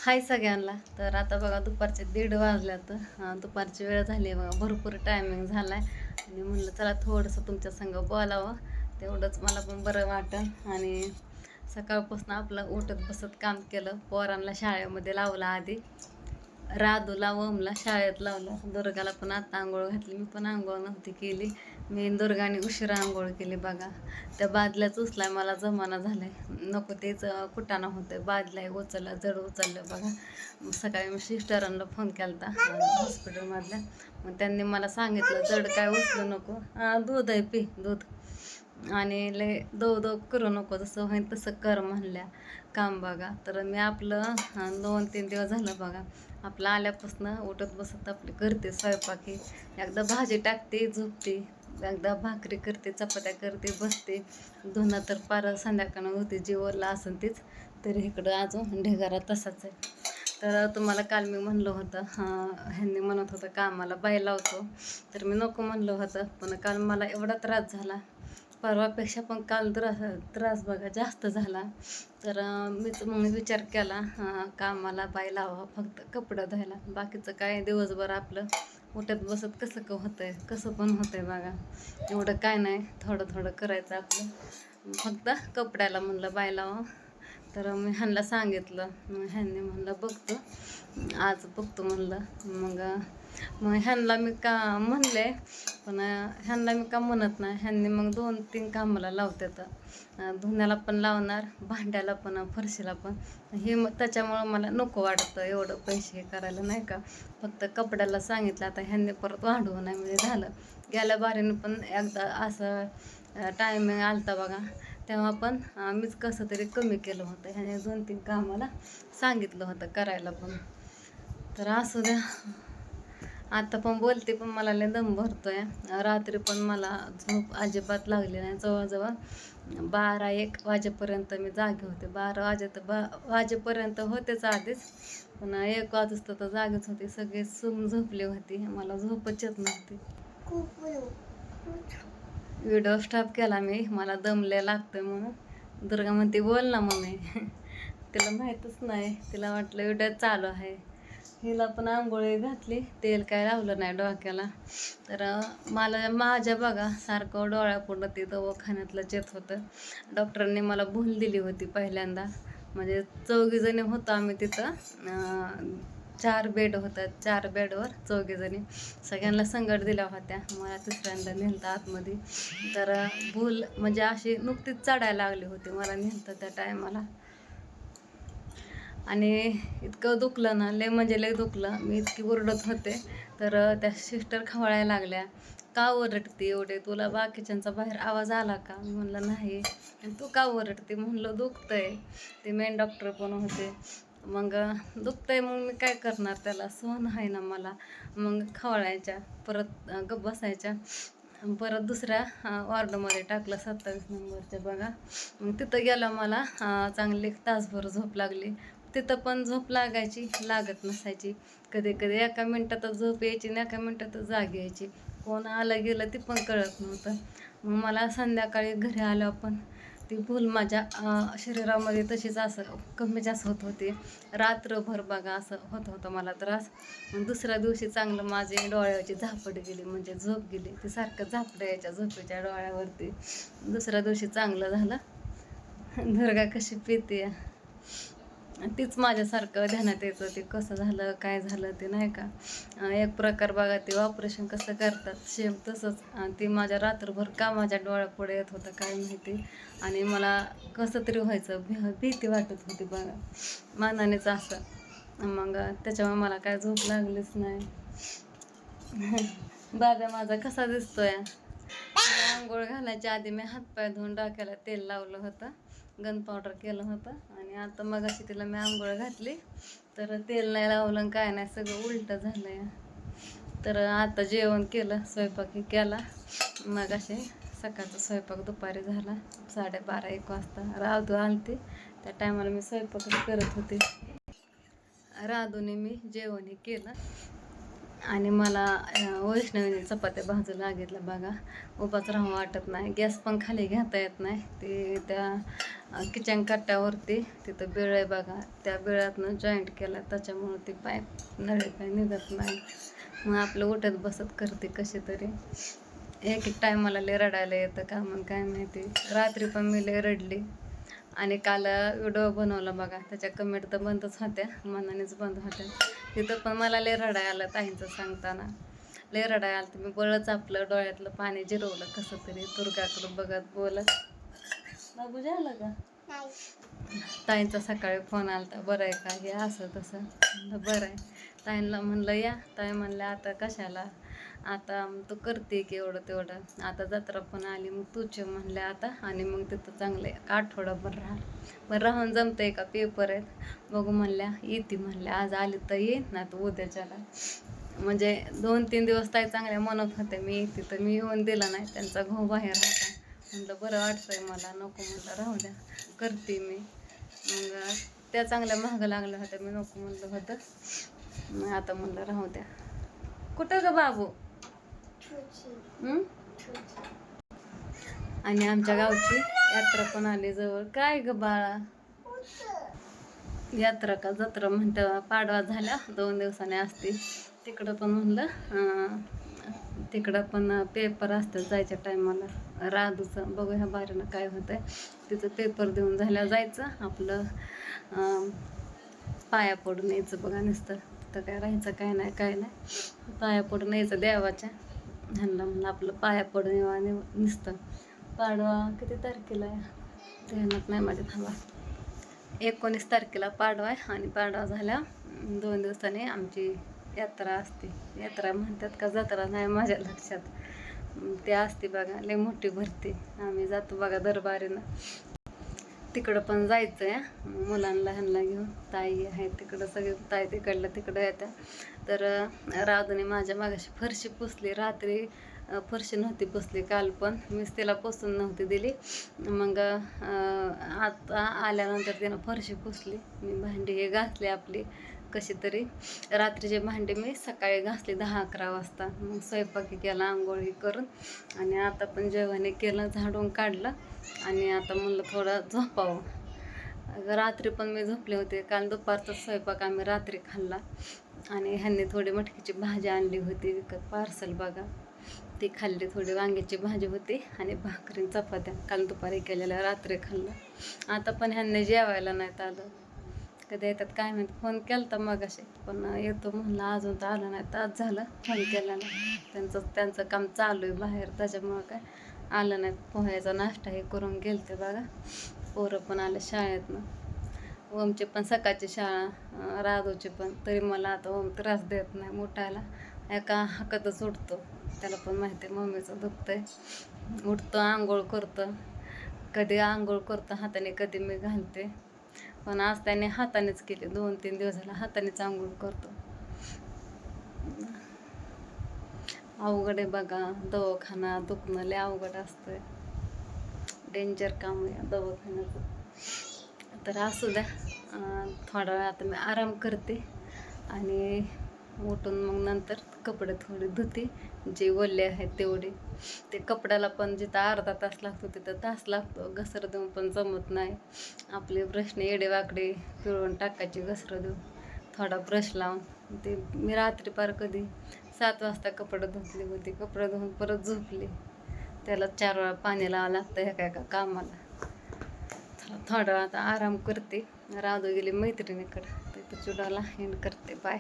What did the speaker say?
हाय सगळ्यांना. तर आता बघा दुपारचे 1:30 वाजल्यात. दुपारची वेळ झाली आहे बघा, भरपूर टायमिंग झाला आहे. आणि म्हणलं चला थोडंसं तुमच्या संग बोलावं, तेवढंच मला पण बरं वाटलं. आणि सकाळपासून आपलं उठत बसत काम केलं. पोरांना शाळेमध्ये लावला, आधी राधूला ओमला शाळेत लावलं. दुर्गाला पण आता आंघोळ घातली. मी पण आंघोळ नव्हती केली. मी दुर्गाने उशिरा आंघोळ केली बघा. त्या बादल्याच उचलाय मला जमाना झालाय, नको तेच कुटाणा होतंय. बादल्या उचललं, जड उचललं बघा. सकाळी मी सिस्टरांना फोन केला होता हॉस्पिटलमधल्या. मग त्यांनी मला सांगितलं जड काय उचलू नको, दूध आहे पी दूध, आणि लय दो करू नको, जसं होईल तसं कर म्हणल्या. काम बघा. तर मी आपलं 2-3 दिवस झालं बघा, आपलं आल्यापासून उठत बसत आपली करते स्वयंपाकी. एकदा भाजी टाकते, झोपते, एकदा भाकरी करते, चपात्या करते, बसते. धुणं तर पार संध्याकाळनं होते, जीवरला असेल तीच. तरी इकडं अजून ढिगारा तसाच आहे. तर तुम्हाला काल मी म्हणलं होतं, ह्यांनी म्हणत होतं कामाला बाई लावतो, तर मी नको म्हणलं होतं. पण काल मला एवढा त्रास झाला, परवापेक्षा पण काल त्रास बघा जास्त झाला. तर मीच मग विचार केला, कामाला बाई लावा, फक्त कपडं धुवायला. बाकीचं काय दिवसभर आपलं उठत बसत कसं होतंय, कसं पण होतंय बघा. एवढं काय नाही, थोडं थोडं करायचं आपलं. फक्त कपड्याला म्हणलं बाई लावा. तर मी ह्यांना सांगितलं. मग ह्यांनी म्हणलं बघतो, आज बघतो म्हणलं. मग ह्यांना मी का म्हणले, पण ह्यांना मी का म्हणत नाही. ह्यांनी मग 2-3 कामाला लावतात. धुण्याला पण लावणार, भांड्याला पण, फरशीला पण. हे मग त्याच्यामुळं मला नको वाटतं एवढं पैसे करायला, नाही का. फक्त कपड्याला सांगितलं. आता ह्यांनी परत वाढवू नाही म्हणजे झालं. गेल्या बारीनं पण एकदा असं टायमिंग आलता बघा, तेव्हा पण मीच कसं तरी कमी केलं होतं. ह्याने 2-3 कामाला सांगितलं होतं करायला पण. तर असू द्या, आता पण बोलते, पण मला लय दम भरतोय. रात्री पण मला झोप अजिबात लागली नाही. जवळजवळ 12-1 वाजेपर्यंत मी जागे होते. 12 वाजेपर्यंत होतेच आधीच, पण 1 वाजता तर जागेच होते. सगळे सून झोपले होते, मला झोपच येत नव्हती. व्हिडिओ स्टॉप केला मी, मला दमले लागतंय म्हणून. दुर्गा म्हणते बोल ना मम्मी. तिला माहीतच नाही, तिला वाटलं व्हिडिओ चालू आहे. हिला पण आंघोळी घातली, तेल काय लावलं नाही डोक्याला. तर माझ्या बघा सारखं डोळ्यापुढं ते दवाखान्यातलंच येत होतं. डॉक्टरांनी मला भूल दिली होती पहिल्यांदा. म्हणजे 4 जणी होतो आम्ही तिथं. 4 बेड होतात, 4 बेडवर 4 जणी. सगळ्यांना संगट दिल्या होत्या, मला तिसऱ्यांदा नेलतं आतमध्ये. तर भूल म्हणजे अशी नुकतीच चढायला लागली होती, मला नेलतं त्या टायमाला. आणि इतकं दुखलं ना, लय म्हणजे लय दुखलं. मी इतकी ओरडत होते. तर त्या सिस्टर खवळायला लागल्या, का ओरडते एवढे, तुला बाकीच्यांचा बाहेर आवाज आला का. मी म्हणलं नाही. तू का ओरडते म्हणलं, दुखतंय. ते मेन डॉक्टर पण होते. मग दुखतंय, मग मी काय करणार, त्याला सहन आहे ना मला. मग खवळायच्या, परत गप्प बसायच्या. परत दुसऱ्या वॉर्डमध्ये टाकलं, 27 नंबरच्या बघा. मग तिथं गेलं, मला चांगली तासभर झोप लागली. तिथं पण झोप लागायची, लागत नसायची. कधी कधी एका मिनटातच झोप यायची आणि एका मिनटातच जाग यायची. कोण आलं गेलं ते पण कळत नव्हतं. मग मला संध्याकाळी घरी आल्यावर पण ती भूल माझ्या शरीरामध्ये तशीच असं कमी जास्त होत होती. रात्रभर बघा असं होत होतं मला त्रास. मग दुसऱ्या दिवशी चांगलं माझी डोळ्याची झापड गेली, म्हणजे झोप गेली. ती सारखं झापडं यायच्या झोपेच्या डोळ्यावरती. दुसऱ्या दिवशी चांगलं झालं. दुर्गा कशी पिते, तीच माझ्यासारखं ध्यानात यायचं. ते कसं झालं, काय झालं ते, नाही का. एक प्रकार बघा, ते ऑपरेशन कसं करतात सेम तसंच. ते माझ्या रात्रभर का माझ्या डोळ्यापुढे येत होतं काय माहिती. आणि मला कसं तरी व्हायचं, भीती वाटत होती बघा, मनानेच असं. मग त्याच्यामुळे मला काय झोप लागलीच नाही. बाबा माझा कसा दिसतोय. आंघोळ घालायच्या आधी मी हातपाय धुवून डोक्याला तेल लावलं होतं, गन पावडर केलं होतं. आणि आता मग अशी तिला मी आंघोळ घातली, तर तेल नाही लावलं काय नाही, सगळं उलटं झालंय. तर आता जेवण केलं, स्वयंपाकी केला. मग असे सकाळचा स्वयंपाक दुपारी झाला 12:30-1 वाजता. राधू आलती, त्या टायमाला मी स्वयंपाकच करत होते. राधूने मी जेवण केलं. आणि मला वैष्णवीने चपात्या भाजू लागितलं बघा. उभाच राहू वाटत नाही, गॅस पण खाली घेता येत नाही. ते त्या किचन कट्ट्यावरती तिथं बिळ आहे बघा, त्या बिळातनं जॉईंट केला, त्याच्यामुळं ती पाईप नळे काही निघत नाही. मग आपलं उठत बसत करते कशी तरी. एक एक टायमाला लय रडायला येतं का मग काय माहिती. रात्री पण मी लय रडली. आणि काल व्हिडिओ बनवला बघा, त्याच्या कमेंट तर बंदच होत्या, मनानेच बंद होत्या. तिथं पण मला लय रडाय आलं ताईंचं सांगताना. लय रडाय आलं. मी बळच आपलं डोळ्यातलं पाणी जिरवलं कसं तरी, दुर्गाकडं बघत बोलत. बाबू झालं का? ताईंचा सकाळी फोन आलता, बरं आहे का, हे असं तसं. म्हणलं बरं आहे. ताईंना म्हणलं या. ताई म्हणलं आता कशाला, आता तू करते की एवढं तेवढं, आता जत्रा पण आली मग तूच म्हणले आता, आणि मग तिथं चांगलं एक आठवडाभर राहा. मग राहून जमतंय का, पेपर आहेत बघू म्हणल्या. येते म्हणल्या, आज आली तर ये, नाही तर उद्याच्याला. म्हणजे 2-3 दिवस ताई चांगल्या म्हणत होते मी येते, तर मी येऊन दिला नाही. त्यांचा घो बाहेर होता. म्हणलं बरं वाटतंय मला, नको म्हणलं राहू द्या, करते मी. मग त्या चांगल्या महाग लागल्या होत्या, मी नको म्हणलं होतं. मग आता म्हणलं राहू द्या. कुठं ग बाबू? आणि आमच्या गावची यात्रा पण आली जवळ. काय ग बाळा? यात्रा का जत्रा म्हणते, पाडवा झाल्या 2 दिवसाने असते. तिकडं पण म्हणलं तिकडं पण पेपर असतात जायच्या टायमाला. राधूचं बघू ह्या बारीनं काय होतंय. तिचं पेपर देऊन झाल्या जायचं आपलं, पाया पडून यायचं बघा नुसतं. तिथं काय राहायचं काय नाही काय नाही, पाया पडून यायचं देवाच्या. ह्यांना म्हणलं आपलं पाया पडून येऊ आणि नुसतं. पाडवा किती तारखेला आहे ध्यानात नाही माझ्या, थांबा. 19 तारखेला पाडवा आहे. आणि पाडवा झाल्या 2 दिवसांनी आमची यात्रा असते. यात्रा म्हणतात का जत्रा नाही माझ्या लक्षात. ते असते बघा, लय मोठी भरते. आम्ही जातो बघा दरबारीनं. तिकडं पण जायचं आहे मुलांना ह्यांना घेऊन. ताई आहे तिकडं, सगळे ताई तिकडलं तिकडं येत्या. तर राधूने माझ्या मागाशी फरशी पुसली. रात्री फरशी नव्हती पुसली काल, पण मीच तिला पुसून नव्हती दिली. मग आता आल्यानंतर तिनं फरशी पुसली. मी भांडी हे घासली आपली कशी तरी. रात्रीचे भांडे मी सकाळी घासले 10-11 वाजता. मग स्वयंपाकी केला, आंघोळी करून. आणि आता पण जेवण केलं, झाडून काढलं. आणि आता म्हणलं थोडं झोपावं. रात्री पण मी झोपले होते. काल दुपारचा स्वयंपाक आम्ही रात्री खाल्ला. आणि ह्यांनी थोडी मटकीची भाजी आणली होती विकत, पार्सल बघा, ती खाल्ली. थोडी वांग्याची भाजी होती आणि भाकरी चपात्या काल दुपारी केलेल्या, रात्री खाल्लं. आता पण ह्यांनी जेवायला नाहीत आलं. कधी येतात काय माहिती. फोन केला तर मग असे, पण येतो म्हणलं अजून तर आलं नाही. तास झालं फोन केला नाही. त्यांचं काम चालू आहे बाहेर, त्याच्यामुळं काय आलं नाही. पोह्याचा नाश्ता हे करून गेलते बघा. पोरं पण आले शाळेतनं. ओमची पण सकाळची शाळा, राधूची पण. तरी मला आता ओम त्रास देत नाही उठायला, एका हाकातच उठतो. त्याला पण माहिती आहे मम्मीचं दुखतंय. उठतं, आंघोळ करतं. कधी आंघोळ करतं हाताने, कधी मी घालते. पण आज त्याने हातानेच केली. 2-3 दिवस झाला हातानेच आंघोळ करतो. अवघड आहे बघा, दवाखाना दुखणं लय अवघड असतंय. डेंजर काम आहे दवाखान्याचं. तर असू द्या, थोडा वेळ आता मी आराम करते. आणि उठून मग नंतर कपडे थोडे धुते, जे ओले आहेत तेवढे. ते कपड्याला पण जिथं अर्धा तास लागतो तिथं तास लागतो. घसर देऊन पण जमत नाही. आपले ब्रशने एडेवाकडे पिळून टाकायची घसरं देऊन, थोडा ब्रश लावून. ते मी रात्री पार कधी 7 वाजता कपडे धुतली होती. कपडे धुवून परत झोपली. त्याला 4 वेळा पाणी लावावं लागतं ह्या एका कामाला. थोडा वेळ आता आराम करते. राधू गेली मैत्रिणीकडं, तिथं चुडाला एंड करते. बाय.